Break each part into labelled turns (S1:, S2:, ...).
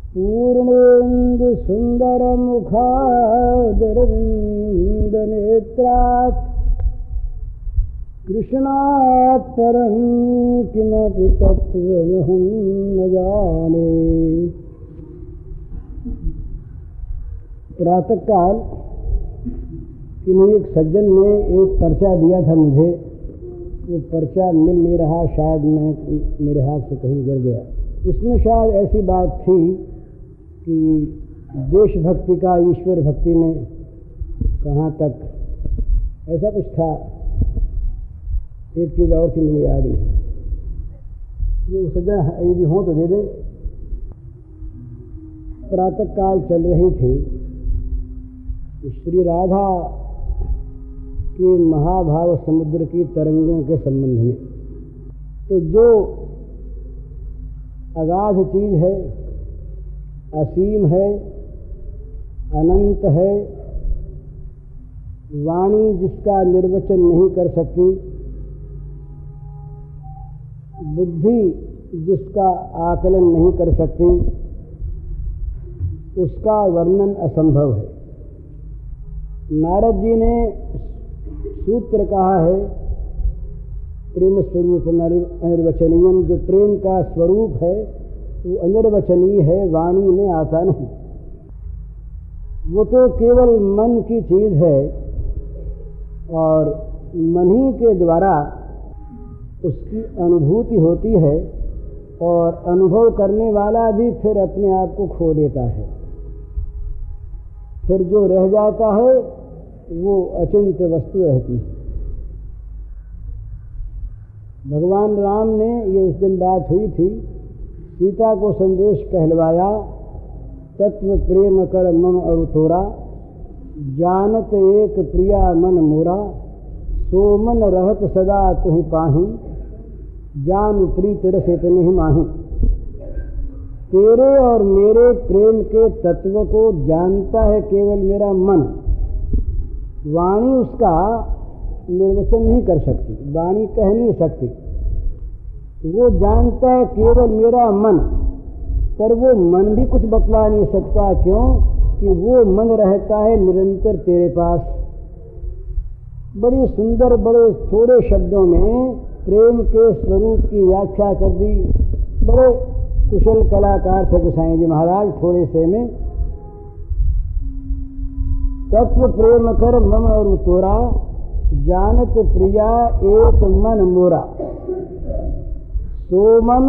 S1: पूर्णेन्दु सुन्दरमुखादरविन्दनेत्रात् कृष्णात् परं किमपि तत्त्वमहं न जाने। प्रातःकाल किन्हीं एक सज्जन ने एक पर्चा दिया था मुझे। वो पर्चा मिल नहीं रहा, शायद मेरे हाथ से कहीं गिर गया। उसमें शायद ऐसी बात थी कि देशभक्ति का ईश्वर भक्ति में कहाँ तक, ऐसा कुछ था। एक चीज़ और थी मुझे याद नहीं, वो सज्जन यदि हो तो दे दे। प्रातःकाल चल रही थी श्री राधा के महाभाव समुद्र की तरंगों के संबंध में। तो जो अगाध चीज है, असीम है, अनंत है, वाणी जिसका निर्वचन नहीं कर सकती, बुद्धि जिसका आकलन नहीं कर सकती, उसका वर्णन असंभव है। नारद जी ने सूत्र कहा है प्रेम स्वरूप अनिर्वचनीयम। जो प्रेम का स्वरूप है वो अनिर्वचनीय है, वाणी में आता नहीं। वो तो केवल मन की चीज है और मन ही के द्वारा उसकी अनुभूति होती है और अनुभव करने वाला भी फिर अपने आप को खो देता है। फिर जो रह जाता है वो अचिंत्य वस्तु रहती है। भगवान राम ने, ये उस दिन बात हुई थी, सीता को संदेश कहलवाया, तत्व प्रेम कर मम अरु तोरा, जानत एक प्रिया मन मोरा, सो मन रहत सदा तुहि पाहि, जान प्रीत रस इतने ही माही। तेरे और मेरे प्रेम के तत्व को जानता है केवल मेरा मन। वाणी उसका निर्वचन नहीं कर सकती, वाणी कह नहीं सकती। वो जानता है केवल मेरा मन, पर वो मन भी कुछ बतला नहीं सकता। क्यों? कि वो मन रहता है निरंतर तेरे पास। बड़ी सुंदर, बड़े थोड़े शब्दों में प्रेम के स्वरूप की व्याख्या कर दी। बड़े कुशल कलाकार थे गोसाई जी महाराज, थोड़े से में। तत्व प्रेम कर मम और तोरा, जानत प्रिया एक मन मोरा, सो मन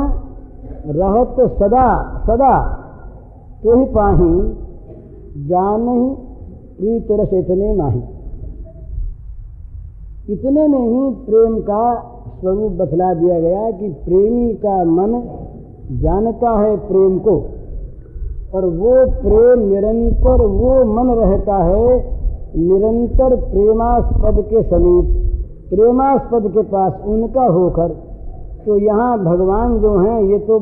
S1: रहत सदा सदा तो ही पाही, जानहि प्रीत रस इतने माही। इतने में ही प्रेम का स्वरूप बतला दिया गया कि प्रेमी का मन जानता है प्रेम को, और वो प्रेम निरंतर, वो मन रहता है निरंतर प्रेमास्पद के समीप, प्रेमास्पद के पास उनका होकर। तो यहाँ भगवान जो हैं ये तो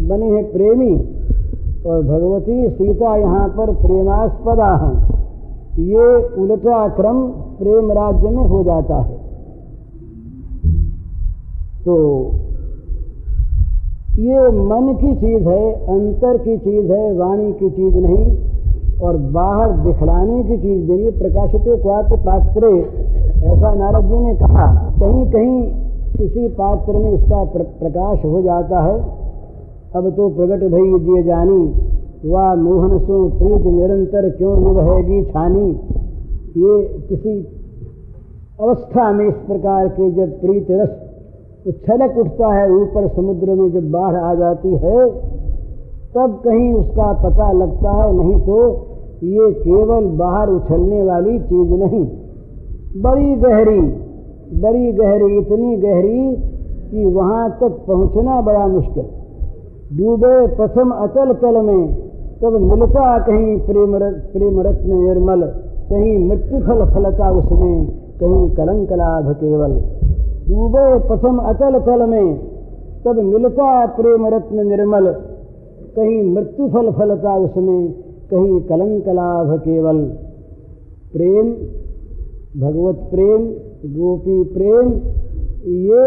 S1: बने हैं प्रेमी, और भगवती सीता यहाँ पर प्रेमास्पदा हैं। ये उल्टा क्रम प्रेम राज्य में हो जाता है। तो ये मन की चीज है, अंतर की चीज है, वाणी की चीज नहीं, और बाहर दिखलाने की चीज भी नहीं। प्रकाशते क्वात्र पात्रे, ऐसा नारद जी ने कहा। कहीं कहीं किसी पात्र में इसका प्रकाश हो जाता है। अब तो प्रगट भई दिए जानी, वाह मोहन सो प्रीत निरंतर क्यों निभेगी छानी। ये किसी अवस्था में इस प्रकार के जब प्रीत रस छलक उठता है ऊपर समुद्र में, जब बाढ़ आ जाती है तब कहीं उसका पता लगता है, नहीं तो ये केवल बाहर उछलने वाली चीज नहीं। बड़ी गहरी, बड़ी गहरी, इतनी गहरी कि वहां तक पहुंचना बड़ा मुश्किल। डूबे प्रथम अतल तल में, तब मिलता कहीं प्रेम रत्न निर्मल, कहीं मृत्यु फल फलता उसमें, कहीं कलंक लाभ केवल। डूबे प्रथम अतल तल में, तब मिलता प्रेम रत्न निर्मल, कहीं मृत्यु फल फलता उसमें, कहीं कलंक लाभ केवल। प्रेम, भगवत प्रेम, गोपी प्रेम, ये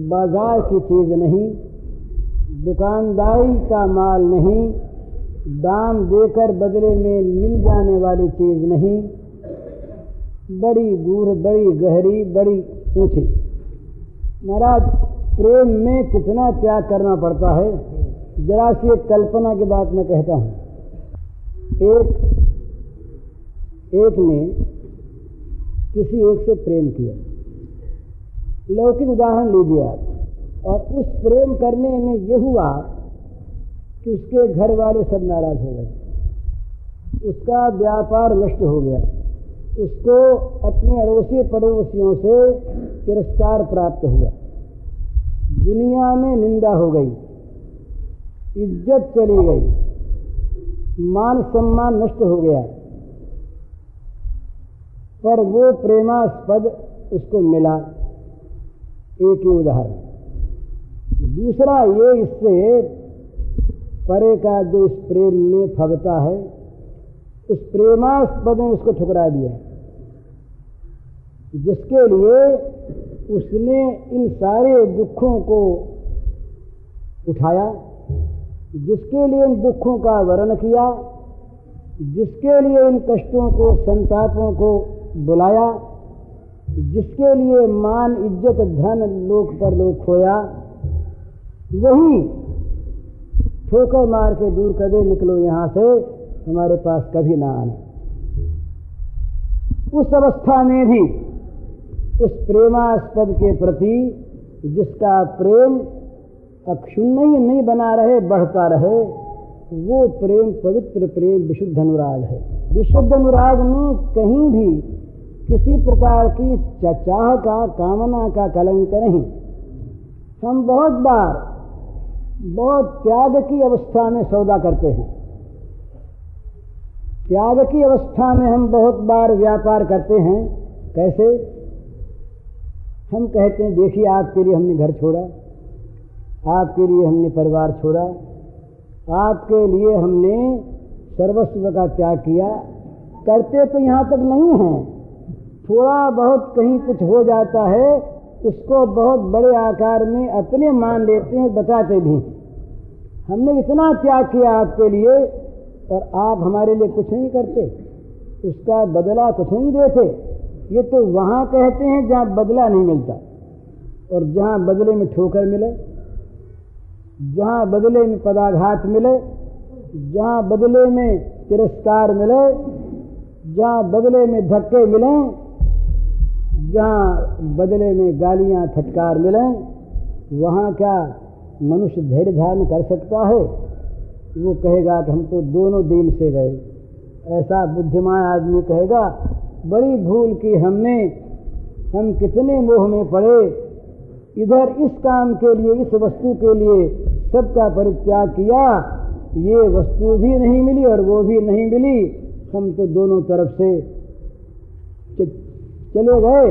S1: बाजार की चीज नहीं, दुकानदारी का माल नहीं, दाम देकर बदले में मिल जाने वाली चीज नहीं, बड़ी गूढ़, बड़ी गहरी, बड़ी ऊंची। महाराज, प्रेम में कितना त्याग करना पड़ता है। जरा सी एक कल्पना की बात मैं कहता हूं। एक ने किसी एक से प्रेम किया, लौकिक उदाहरण लीजिए आप, और उस प्रेम करने में यह हुआ कि उसके घर वाले सब नाराज हो गए, उसका व्यापार नष्ट हो गया, उसको अपने अड़ोसी पड़ोसियों से तिरस्कार प्राप्त हुआ, दुनिया में निंदा हो गई, इज्जत चली गई, मान सम्मान नष्ट हो गया, पर वो प्रेमास्पद उसको मिला। एक ही उदाहरण। दूसरा ये, इससे परे का जो इस प्रेम में फबता है, उस प्रेमास्पद ने उसको ठुकरा दिया, जिसके लिए उसने इन सारे दुखों को उठाया, जिसके लिए इन दुखों का वर्ण किया, जिसके लिए इन कष्टों को, संतापों को बुलाया, जिसके लिए मान, इज्जत, धन लोक पर लोग खोया, वही ठोकर मार के दूर कर दे, निकलो यहां से, हमारे पास कभी ना आना। उस अवस्था में भी उस प्रेमास्पद के प्रति जिसका प्रेम अक्षुण्ण ही नहीं बना रहे, बढ़ता रहे, वो प्रेम पवित्र प्रेम विशुद्ध अनुराग है। विशुद्ध अनुराग में कहीं भी किसी प्रकार की चाह का, कामना का कलंक नहीं। हम बहुत बार बहुत त्याग की अवस्था में सौदा करते हैं, त्याग की अवस्था में हम बहुत बार व्यापार करते हैं। कैसे? हम कहते हैं, देखिए आपके लिए हमने घर छोड़ा, आपके लिए हमने परिवार छोड़ा, आपके लिए हमने सर्वस्व का त्याग किया। करते तो यहाँ तक नहीं हैं, थोड़ा बहुत कहीं कुछ हो जाता है, उसको बहुत बड़े आकार में अपने मान लेते हैं, बताते भी हमने इतना त्याग किया आपके लिए, और आप हमारे लिए कुछ नहीं करते, उसका बदला कुछ नहीं देते। ये तो वहाँ कहते हैं जहाँ बदला नहीं मिलता, और जहाँ बदले में ठोकर मिले, जहाँ बदले में पदाघात मिले, जहाँ बदले में तिरस्कार मिले, जहाँ बदले में धक्के मिलें, जहाँ बदले में गालियाँ फटकार मिलें, वहाँ क्या मनुष्य धैर्य धारण कर सकता है? वो कहेगा कि हम तो दोनों दिन से गए। ऐसा बुद्धिमान आदमी कहेगा, बड़ी भूल की हमने, हम कितने मोह में पड़े, इधर इस काम के लिए, इस वस्तु के लिए सबका परित्याग किया, ये वस्तु भी नहीं मिली और वो भी नहीं मिली, हम तो दोनों तरफ से चले गए,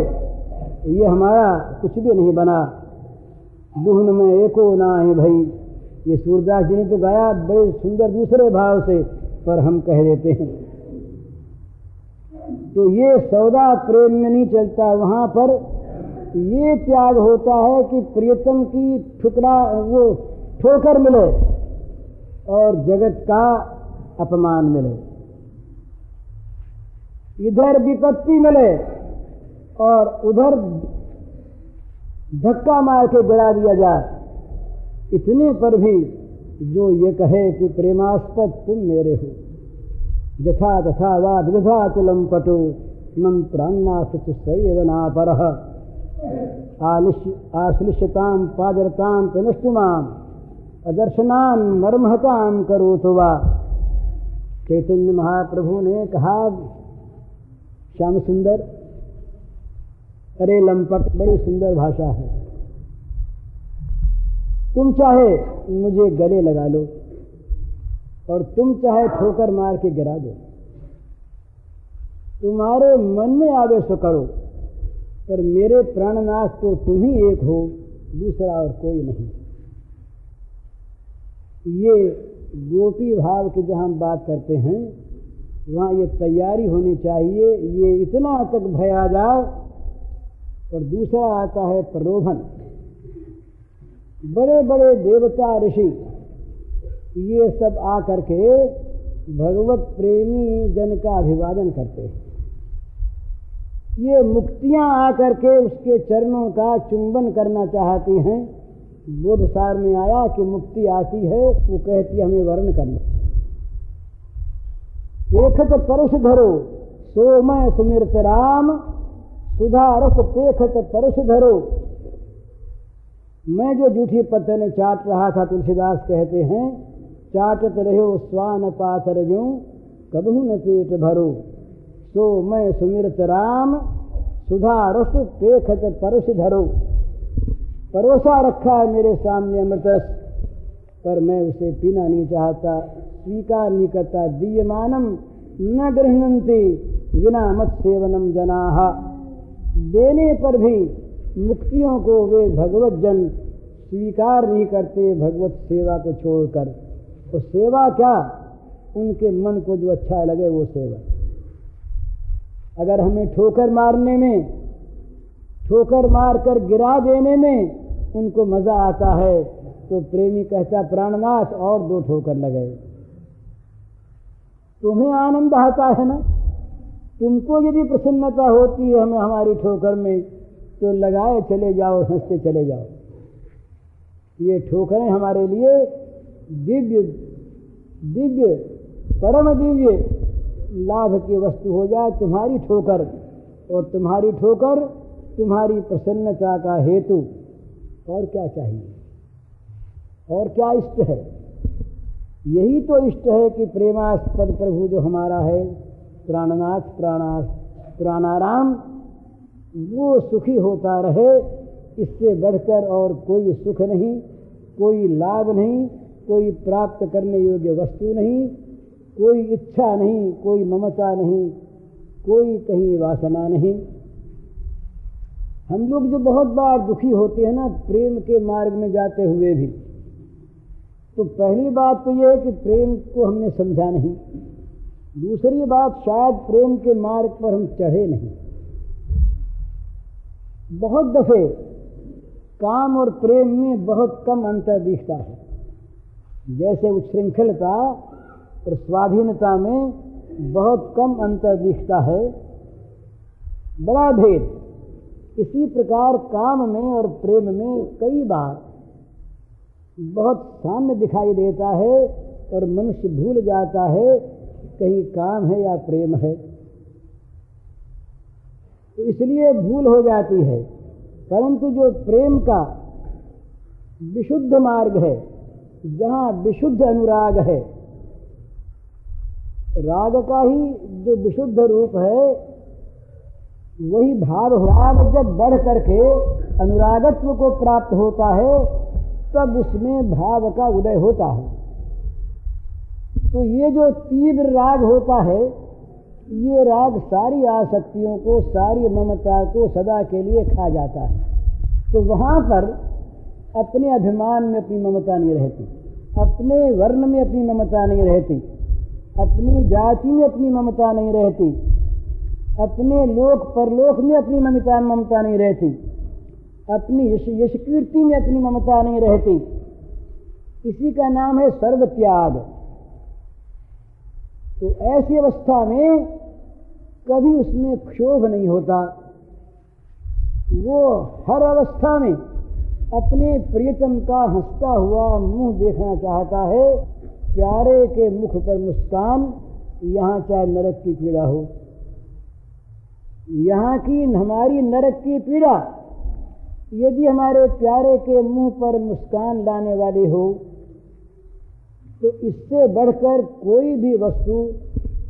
S1: ये हमारा कुछ भी नहीं बना। दुहन में एको ना है भाई, ये सूरदास जी ने तो गाया बड़े सुंदर दूसरे भाव से, पर हम कह देते हैं। तो ये सौदा प्रेम में नहीं चलता, वहां पर ये त्याग होता है कि प्रियतम की वो ठोकर मिले और जगत का अपमान मिले, इधर विपत्ति मिले और उधर धक्का मार के गिरा दिया जाए। इतने पर भी जो ये कहे कि प्रेमास्पद तुम मेरे हो, यथा तथा वा विदधा तुलम पटो मम प्राणनाथ सैव नापरः आश्लिष्यताम पादरताम पेनष्टुमाम अदर्शनान मर्महताम करोतु वा। चैतन्य महाप्रभु ने कहा, श्याम सुंदर, अरे लंपट, बड़ी सुंदर भाषा है, तुम चाहे मुझे गले लगा लो और तुम चाहे ठोकर मार के गिरा दो, तुम्हारे मन में आवे सो करो, पर मेरे प्राणनाथ तो तुम ही एक हो, दूसरा और कोई नहीं। ये गोपी भाव की जहाँ हम बात करते हैं, वहाँ ये तैयारी होनी चाहिए, ये इतना तक भय आ जाए। और दूसरा आता है प्रलोभन। बड़े बड़े देवता ऋषि ये सब आकर के भगवत प्रेमी जन का अभिवादन करते हैं। ये मुक्तियां आकर के उसके चरणों का चुंबन करना चाहती हैं। बोधसार में आया कि मुक्ति आती है, वो कहती है हमें वर्ण कर लो। पेखत परुष धरो सोमय सुमिरत राम, सुधा रस पेखत परुष धरो। मैं जो जूठी पत्तल चाट रहा था, तुलसीदास कहते हैं, चाटत रहो स्वान पाथर जो कबहू न पेट भरो। सो मैं सुमिरत राम, सुधा रस पेखत परुष धरो। परोसा रखा है मेरे सामने अमृत रस, पर मैं उसे पीना नहीं चाहता, स्वीकार नहीं करता। दीयमानम न गृह्णन्ति विना मत सेवनम जनाः। देने पर भी मुक्तियों को वे भगवत जन स्वीकार नहीं करते भगवत सेवा को छोड़कर। तो सेवा क्या, उनके मन को जो अच्छा लगे वो सेवा। अगर हमें ठोकर मारने में, ठोकर मारकर गिरा देने में उनको मजा आता है, तो प्रेमी कहता प्राणनाथ और 2 ठोकर लगे। तुम्हें आनंद आता है ना, तुमको यदि प्रसन्नता होती है हमें हमारी ठोकर में, तो लगाए चले जाओ, हंसते चले जाओ। ये ठोकरें हमारे लिए दिव्य दिव्य परम दिव्य लाभ की वस्तु हो जाए तुम्हारी ठोकर, और तुम्हारी ठोकर तुम्हारी प्रसन्नता का हेतु। और क्या चाहिए, और क्या इष्ट है? यही तो इष्ट है कि प्रेमास्पद प्रभु जो हमारा है, प्राणनाथ प्राणाराम, वो सुखी होता रहे। इससे बढ़कर और कोई सुख नहीं, कोई लाभ नहीं, कोई प्राप्त करने योग्य वस्तु नहीं, कोई इच्छा नहीं, कोई ममता नहीं, कोई कहीं वासना नहीं। हम लोग जो बहुत बार दुखी होते हैं ना प्रेम के मार्ग में जाते हुए भी, तो पहली बात तो यह है कि प्रेम को हमने समझा नहीं। दूसरी बात, शायद प्रेम के मार्ग पर हम चढ़े नहीं। बहुत दफे काम और प्रेम में बहुत कम अंतर दिखता है। जैसे उच्छृंखलता और स्वाधीनता में बहुत कम अंतर दिखता है, बड़ा भेद। इसी प्रकार काम में और प्रेम में कई बार बहुत साम्य दिखाई देता है, और मनुष्य भूल जाता है कहीं काम है या प्रेम है, तो इसलिए भूल हो जाती है। परंतु जो प्रेम का विशुद्ध मार्ग है, जहाँ विशुद्ध अनुराग है, राग का ही जो विशुद्ध रूप है वही भाव भाव जब बढ़ करके अनुरागत्व को प्राप्त होता है, तब उसमें भाव का उदय होता है। तो ये जो तीव्र राग होता है, ये राग सारी आसक्तियों को, सारी ममता को सदा के लिए खा जाता है। तो वहाँ पर अपने अभिमान में अपनी ममता नहीं रहती, अपने वर्ण में अपनी ममता नहीं रहती, अपनी जाति में अपनी ममता नहीं रहती, अपने लोक परलोक में अपनी ममता नहीं रहती, अपनी यश कीर्ति में अपनी ममता नहीं रहती। इसी का नाम है सर्व त्याग। तो ऐसी अवस्था में कभी उसमें क्षोभ नहीं होता। वो हर अवस्था में अपने प्रियतम का हंसता हुआ मुंह देखना चाहता है। प्यारे के मुख पर मुस्कान, यहाँ चाहे नरक की पीड़ा हो। यहाँ की हमारी नरक की पीड़ा यदि हमारे प्यारे के मुंह पर मुस्कान लाने वाली हो, तो इससे बढ़कर कोई भी वस्तु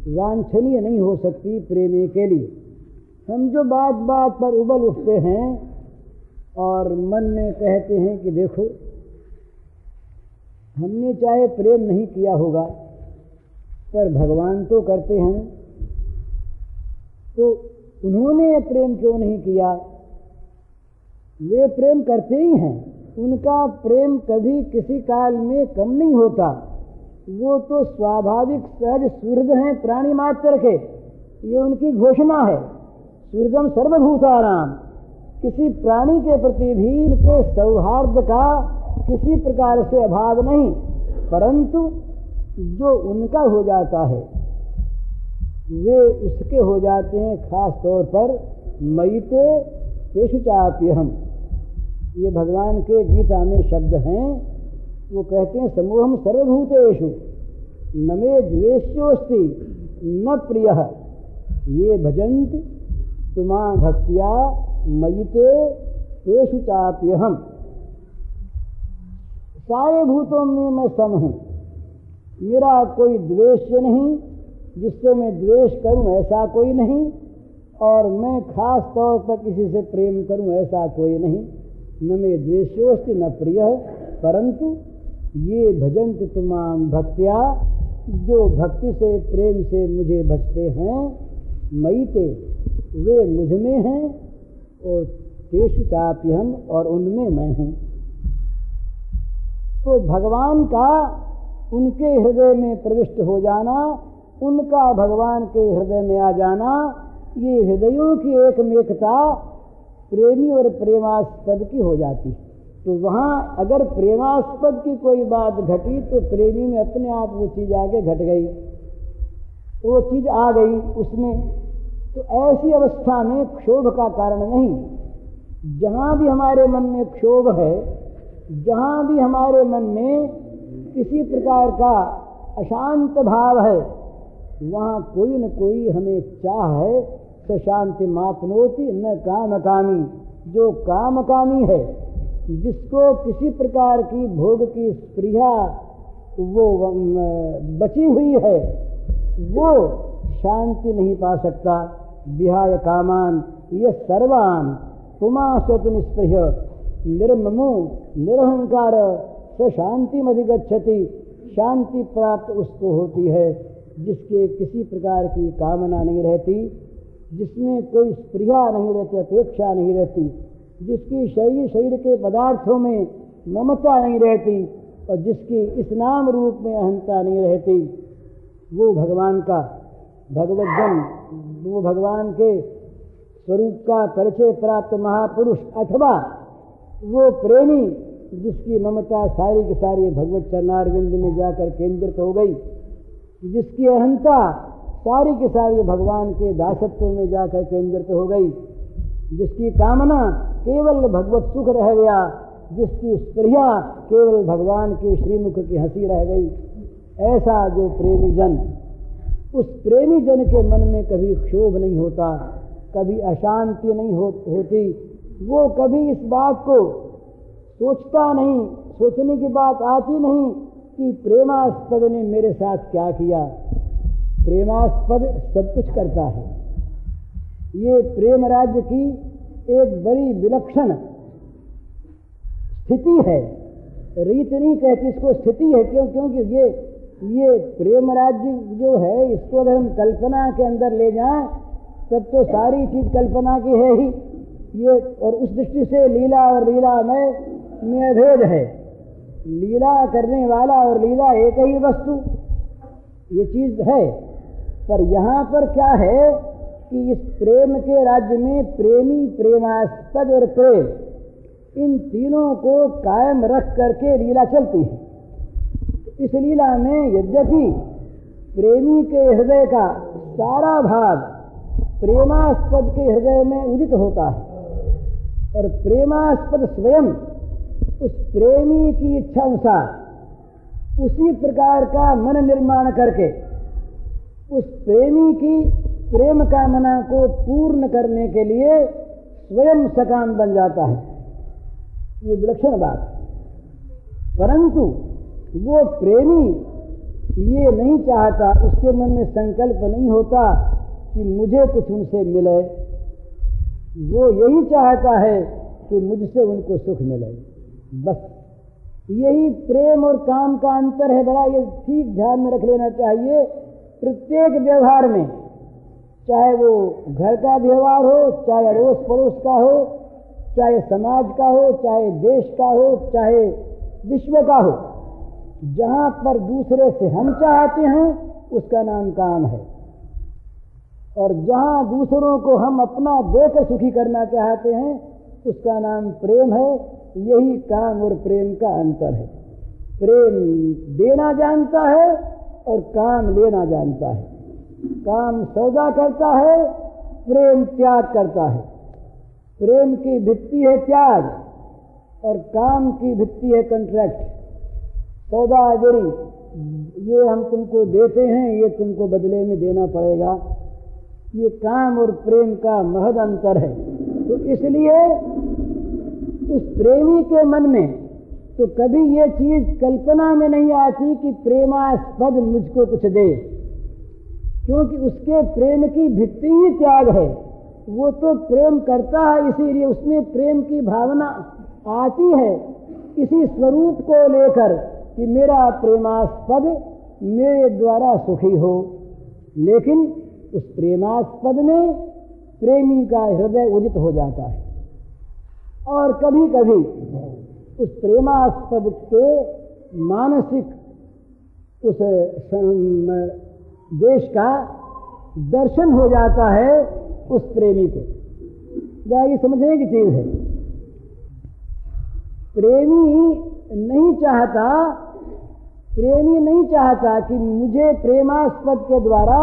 S1: वांछनीय नहीं हो सकती प्रेमी के लिए। हम जो बात बात पर उबल उठते हैं और मन में कहते हैं कि देखो, हमने चाहे प्रेम नहीं किया होगा, पर भगवान तो करते हैं, तो उन्होंने प्रेम क्यों नहीं किया? वे प्रेम करते ही हैं। उनका प्रेम कभी किसी काल में कम नहीं होता। वो तो स्वाभाविक सहज सुहृद हैं प्राणी मात्र के, ये उनकी घोषणा है। सुहृदम सर्वभूतानाम, किसी प्राणी के प्रति भी इनके सौहार्द का किसी प्रकार से अभाव नहीं। परंतु जो उनका हो जाता है वे उसके हो जाते हैं खास तौर पर मयिते तेषु चाप्यहम्। ये भगवान के गीता में शब्द हैं, वो कहते हैं समूहम सर्वभूतेषु न मे द्वेष्योस्ति न प्रियः ये भजन्ति तुमा भक्त्या मयिते तेषु चाप्यहम्। सारे भूतों में मैं सम हूँ, मेरा कोई द्वेष नहीं, जिससे मैं द्वेष करूं ऐसा कोई नहीं, और मैं खास तौर पर किसी से प्रेम करूं ऐसा कोई नहीं। न मे द्वेषोस्ति न प्रियः परंतु ये भजन्ति तुमाम भक्त्या, जो भक्ति से प्रेम से मुझे भजते हैं, मयिते वे मुझ में हैं, और तेषु चाप्यहम् और उनमें मैं हूँ। तो भगवान का उनके हृदय में प्रविष्ट हो जाना, उनका भगवान के हृदय में आ जाना, ये हृदयों की एकमेकता प्रेमी और प्रेमास्पद की हो जाती। तो वहाँ अगर प्रेमास्पद की कोई बात घटी तो प्रेमी में अपने आप वो चीज़ आगे घट गई, वो चीज़ आ गई उसमें। तो ऐसी अवस्था में क्षोभ का कारण नहीं। जहाँ भी हमारे मन में क्षोभ है, जहाँ भी हमारे मन में किसी प्रकार का अशांत भाव है, वहाँ कोई न कोई हमें चाह है। स शांति मापनोति न काम कामी, जो काम कामी है, जिसको किसी प्रकार की भोग की स्पृहा वो बची हुई है, वो शांति नहीं पा सकता। विहाय कामान ये सर्वान पुमाशत निस्पृह निर्ममो निरहंकार स शांति मधिगच्छति। शांति प्राप्त उसको होती है जिसके किसी प्रकार की कामना नहीं रहती, जिसमें कोई स्पृहा नहीं रहती, अपेक्षा नहीं रहती, जिसकी शरीर के पदार्थों में ममता नहीं रहती, और जिसकी इस नाम रूप में अहंता नहीं रहती, वो भगवान का भगवज्जन, वो भगवान के स्वरूप का परिचय प्राप्त महापुरुष, अथवा वो प्रेमी जिसकी ममता सारी की सारी भगवत चरणारविंद में जाकर केंद्रित हो गई, जिसकी अहंता सारी की सारी भगवान के दासत्व में जाकर केंद्रित हो गई, जिसकी कामना केवल भगवत सुख रह गया, जिसकी स्पृहा केवल भगवान के श्रीमुख की हंसी रह गई, ऐसा जो प्रेमी जन, उस प्रेमी जन के मन में कभी क्षोभ नहीं होता, कभी अशांति नहीं होती। वो कभी इस बात को सोचता नहीं, सोचने की बात आती नहीं कि प्रेमास्पद ने मेरे साथ क्या किया। प्रेमास्पद सब कुछ करता है। ये प्रेम राज्य की एक बड़ी विलक्षण स्थिति है। रीत नहीं कहती इसको, स्थिति है। क्योंकि ये प्रेम राज्य जो है, इसको अगर हम कल्पना के अंदर ले जाएं तब तो सारी चीज कल्पना की है ही ये। और उस दृष्टि से लीला और लीला में भेद है। लीला करने वाला और लीला एक ही वस्तु, ये चीज है। पर यहाँ पर क्या है कि इस प्रेम के राज्य में प्रेमी, प्रेमास्पद और प्रेम, इन तीनों को कायम रख करके लीला चलती है। इस लीला में यद्यपि प्रेमी के हृदय का सारा भाग प्रेमास्पद के हृदय में उदित होता है, और प्रेमास्पद स्वयं उस प्रेमी की इच्छा अनुसार उसी प्रकार का मन निर्माण करके उस प्रेमी की प्रेम कामना को पूर्ण करने के लिए स्वयं सकाम बन जाता है। ये विलक्षण बात। परंतु वो प्रेमी ये नहीं चाहता, उसके मन में संकल्प नहीं होता कि मुझे कुछ उनसे मिले। वो यही चाहता है कि मुझसे उनको सुख मिले। बस यही प्रेम और काम का अंतर है। बड़ा ये ठीक ध्यान में रख लेना चाहिए। प्रत्येक व्यवहार में, चाहे वो घर का व्यवहार हो, चाहे अड़ोस पड़ोस का हो, चाहे समाज का हो, चाहे देश का हो, चाहे विश्व का हो, जहाँ पर दूसरे से हम चाहते हैं उसका नाम काम है, और जहाँ दूसरों को हम अपना देकर सुखी करना चाहते हैं उसका नाम प्रेम है। यही काम और प्रेम का अंतर है। प्रेम देना जानता है और काम लेना जानता है। काम सौदा करता है, प्रेम त्याग करता है। प्रेम की भित्ति है त्याग और काम की भित्ति है कॉन्ट्रैक्ट, सौदागरी। ये हम तुमको देते हैं, ये तुमको बदले में देना पड़ेगा। ये काम और प्रेम का महद अंतर है। तो इसलिए उस प्रेमी के मन में तो कभी ये चीज कल्पना में नहीं आती कि प्रेमास्पद मुझको कुछ दे, क्योंकि उसके प्रेम की भित्ति ही त्याग है। वो तो प्रेम करता है, इसीलिए उसमें प्रेम की भावना आती है इसी स्वरूप को लेकर कि मेरा प्रेमास्पद मेरे द्वारा सुखी हो। लेकिन उस प्रेमास्पद में प्रेमी का हृदय उदित हो जाता है और कभी कभी उस प्रेमास्पद के मानसिक उस देश का दर्शन हो जाता है उस प्रेमी को। ये समझने की चीज है। प्रेमी नहीं चाहता कि मुझे प्रेमास्पद के द्वारा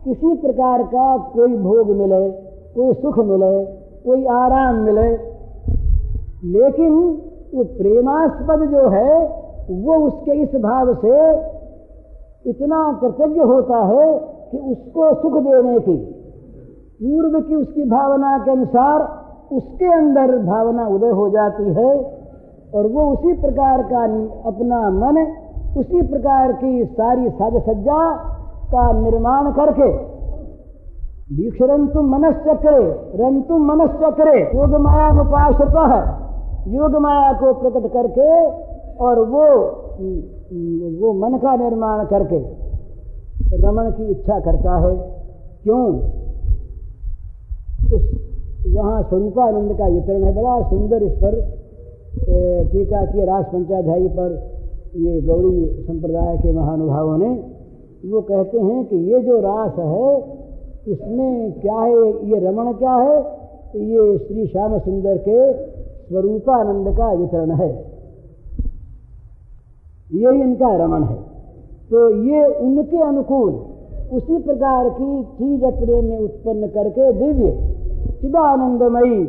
S1: किसी प्रकार का कोई भोग मिले, कोई सुख मिले, कोई आराम मिले। लेकिन वो प्रेमास्पद जो है वो उसके इस भाव से इतना कृतज्ञ होता है कि उसको सुख देने की पूर्व की उसकी भावना के अनुसार उसके अंदर भावना उदय हो जाती है और वो उसी प्रकार का अपना मन उसी प्रकार की सारी साज सज्जा का निर्माण करके दीक्षरंतु मनश्चक्रे रंतु मनश्चक्रे योग माया उपाश्रित है, योग माया को प्रकट करके और वो मन का निर्माण करके रमण की इच्छा करता है। क्यों? वहाँ स्वरूपानंद का वितरण है। बड़ा सुंदर इस पर टीका की रास पंचाध्यायी पर ये गौड़ी संप्रदाय के महानुभावों ने वो कहते हैं कि ये जो रास है इसमें क्या है, ये रमण क्या है, ये श्री श्याम सुंदर के स्वरूपानंद का वितरण है, यही इनका रमण है। तो ये उनके अनुकूल उसी प्रकार की चीज अपने में उत्पन्न करके दिव्य चिदानंदमयी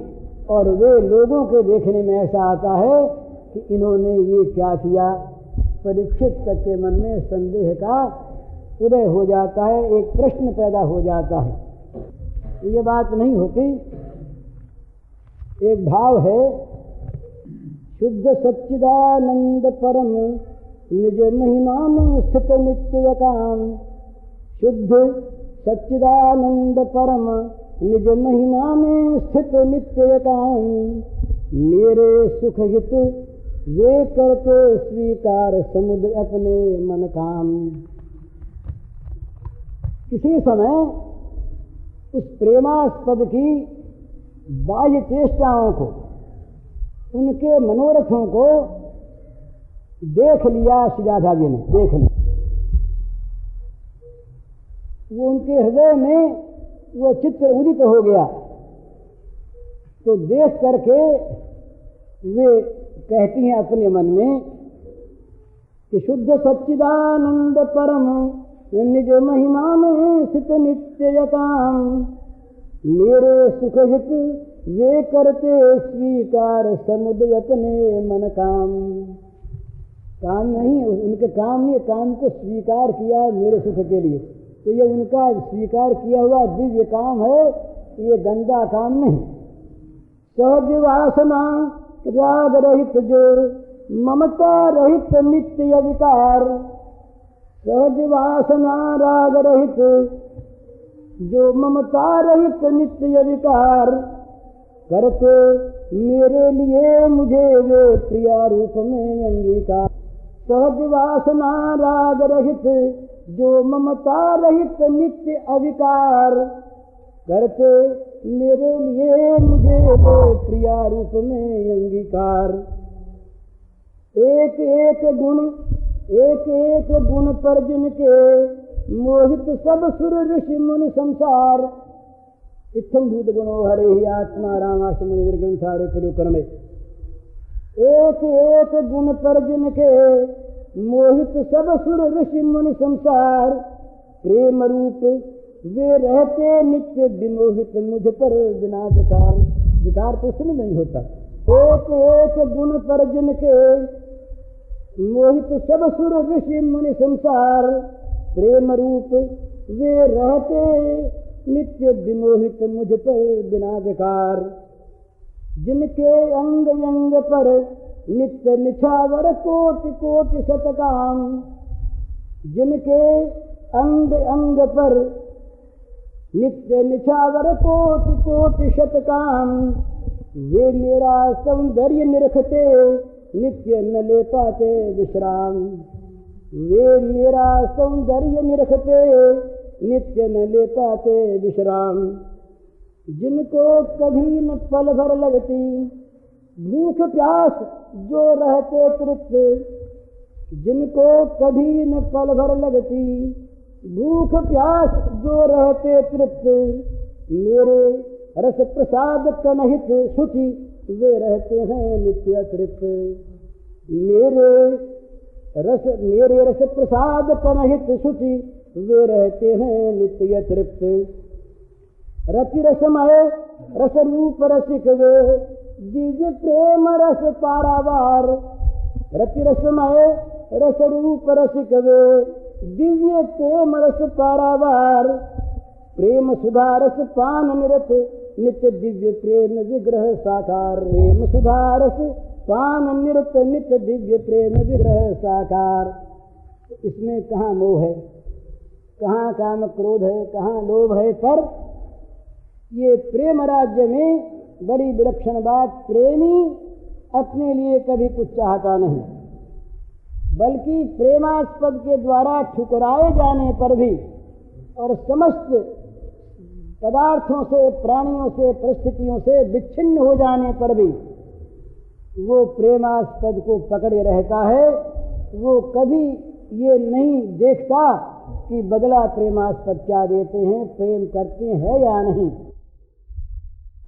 S1: और वे लोगों के देखने में ऐसा आता है कि इन्होंने ये क्या किया। परीक्षित के मन में संदेह का उदय हो जाता है, एक प्रश्न पैदा हो जाता है। ये बात नहीं होती। एक भाव है शुद्ध सच्चिदानंद परम निज महिमा में स्थित नित्य काम। शुद्ध सच्चिदानंद परम निज महिमा में स्थित नित्य काम। मेरे सुख हित वे करते स्वीकार समुद्र अपने मन काम। किसी समय उस प्रेमास्पद की बाह्य चेष्टाओं को, उनके मनोरथों को देख लिया श्रीराधा जी ने, देख लिया। वो उनके हृदय में वो चित्र उदित हो गया। तो देख करके वे कहती हैं अपने मन में कि शुद्ध सच्चिदानंद परम निज महिमा में स्थित नित्य काम। मेरे सुख हित वे करते स्वीकार समुद्र अपने मन काम। काम नहीं, उनके काम नहीं, काम को स्वीकार किया मेरे सुख के लिए। तो ये उनका स्वीकार किया हुआ दिव्य काम है, ये गंदा काम नहीं। सहज वासना राग रहित जो ममता रहित नित्य विकार। सहज वासना राग रहित जो ममता रहित नित्य विकार। करते मेरे लिए मुझे वे प्रिया रूप में अंगीकार। सहज वासना राग रहित जो ममता रहित नित्य अविकार। करते मेरे लिए मुझे वे प्रिया रूप में अंगीकार। एक एक गुण पर जिनके मोहित सब सुर ऋषि मुनि संसार। इत्थम भूत गुणो हरे ही आत्मा रामाश्रम निर्ग्रंथारोपण कर्मे। एक एक गुण पर जिनके मोहित सब सुर ऋषि मुनि संसार, प्रेम रूप वे रहते नित्य विमोहित मुझ पर बिना विकार। विकार तो उसमें नहीं होता। एक एक गुण पर जिनके मोहित सब सुर ऋषि मुनि संसार, प्रेम रूप वे रहते नित्य विमोहित मुझ पर बिना विकार। जिनके अंग अंग पर नित्य निछावर कोटि कोटि शतकाम, जिनके अंग अंग पर नित्य निछावर कोटि कोटि शतकाम, वे मेरा सौंदर्य निरखते नित्य न ले पाते विश्राम। वे मेरा सौंदर्य निरखते नित्य न ले पाते विश्राम। जिनको कभी न पल भर लगती भूख प्यास जो रहते तृप्त, जिनको कभी न पल भर लगती भूख प्यास जो रहते तृप्त, मेरे रस प्रसाद कनहित सुचि वे रहते हैं नित्य तृप्त। मेरे रस प्रसाद कनहित सुचि वे रहते हैं नित्य तृप्त। रति रसमय रस रूप रसिक वे दिव्य प्रेम रस पारावार। रति रसमय रस रूप रसिक वे दिव्य प्रेम रस पारावार। प्रेम सुधा रस पान निरत नित्य दिव्य प्रेम विग्रह साकार। प्रेम सुधा रस पान निरत नित्य दिव्य प्रेम विग्रह साकार। इसमें कहाँ मोह है, कहाँ काम क्रोध है, कहाँ लोभ है, पर ये प्रेम राज्य में बड़ी विलक्षण बात, प्रेमी अपने लिए कभी कुछ चाहता नहीं, बल्कि प्रेमास्पद के द्वारा ठुकराए जाने पर भी और समस्त पदार्थों से, प्राणियों से, परिस्थितियों से विच्छिन्न हो जाने पर भी वो प्रेमास्पद को पकड़े रहता है। वो कभी ये नहीं देखता कि बदला प्रेमास्पद क्या देते हैं, प्रेम करते हैं या नहीं,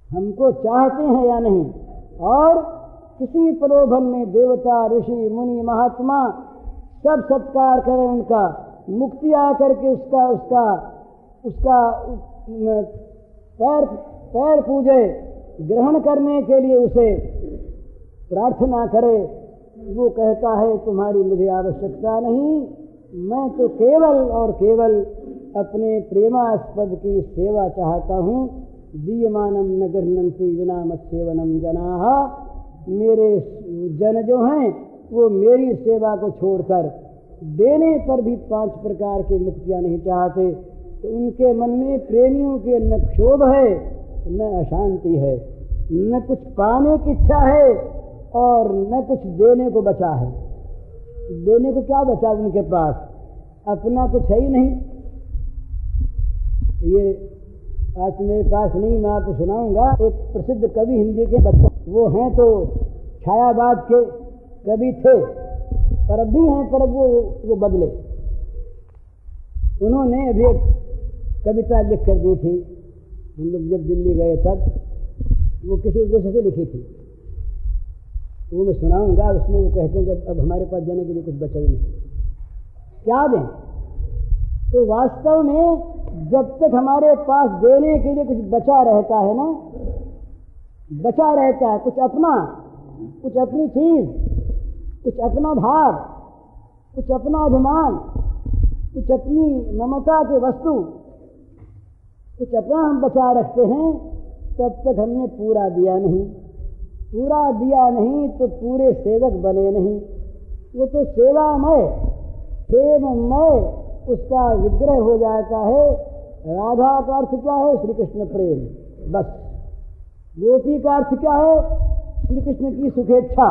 S1: हमको चाहते हैं या नहीं। और किसी प्रलोभन में देवता, ऋषि, मुनि, महात्मा सब सत्कार करें उनका, मुक्ति आकर के उसका पैर पूजे, ग्रहण करने के लिए उसे प्रार्थना करे, वो कहता है तुम्हारी मुझे आवश्यकता नहीं, मैं तो केवल और केवल अपने प्रेमास्पद की सेवा चाहता हूँ। दीयमानम न गृह्णन्ति विना मत्सेवनम जनाः। मेरे जन जो हैं वो मेरी सेवा को छोड़कर देने पर भी 5 प्रकार की मुक्तियाँ नहीं चाहते। तो उनके मन में प्रेमियों के न क्षोभ है न अशांति है, न कुछ पाने की इच्छा है और न कुछ देने को बचा है। देने को क्या बचा उनके पास, अपना कुछ है ही नहीं। ये आज मेरे पास नहीं, मैं आपको सुनाऊंगा। एक प्रसिद्ध कवि हिंदी के बच्चे, वो हैं तो छायावाद के कवि थे, पर अब भी हैं, पर वो बदले। उन्होंने अभी एक कविता लिख कर दी थी, हम लोग जब दिल्ली गए तब, वो किसी उद्देश्य से लिखी थी, वो मैं सुनाऊंगा। उसमें वो कहते हैं कि अब हमारे पास देने के लिए कुछ बचा ही नहीं, क्या दें। तो वास्तव में जब तक हमारे पास देने के लिए कुछ बचा रहता है ना, बचा रहता है कुछ अपना, कुछ अपनी चीज, कुछ अपना भाव, कुछ अपना अभिमान, कुछ अपनी ममता के वस्तु, कुछ अपना हम बचा रखते हैं, तब तक हमने पूरा दिया नहीं। पूरा दिया नहीं तो पूरे सेवक बने नहीं। वो तो सेवामय, प्रेममय उसका विग्रह हो जाता है। राधा का अर्थ क्या है? श्री कृष्ण प्रेम, बस। गोपी का अर्थ क्या है? श्री कृष्ण की सुखेच्छा,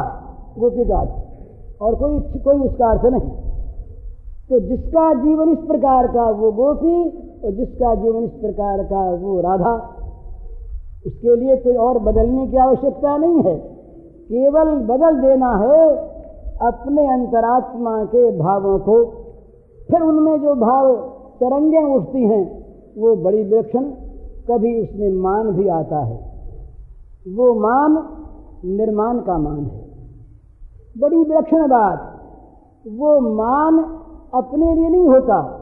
S1: गोपी का अर्थ, और कोई उसका अर्थ नहीं। तो जिसका जीवन इस प्रकार का वो गोपी, और जिसका जीवन इस प्रकार का वो राधा, उसके लिए कोई और बदलने की आवश्यकता नहीं है। केवल बदल देना है अपने अंतरात्मा के भावों को। फिर उनमें जो भाव तरंगें उठती हैं वो बड़ी विलक्षण, कभी उसमें मान भी आता है। वो मान निर्माण का मान है, बड़ी विलक्षण बात। वो मान अपने लिए नहीं होता,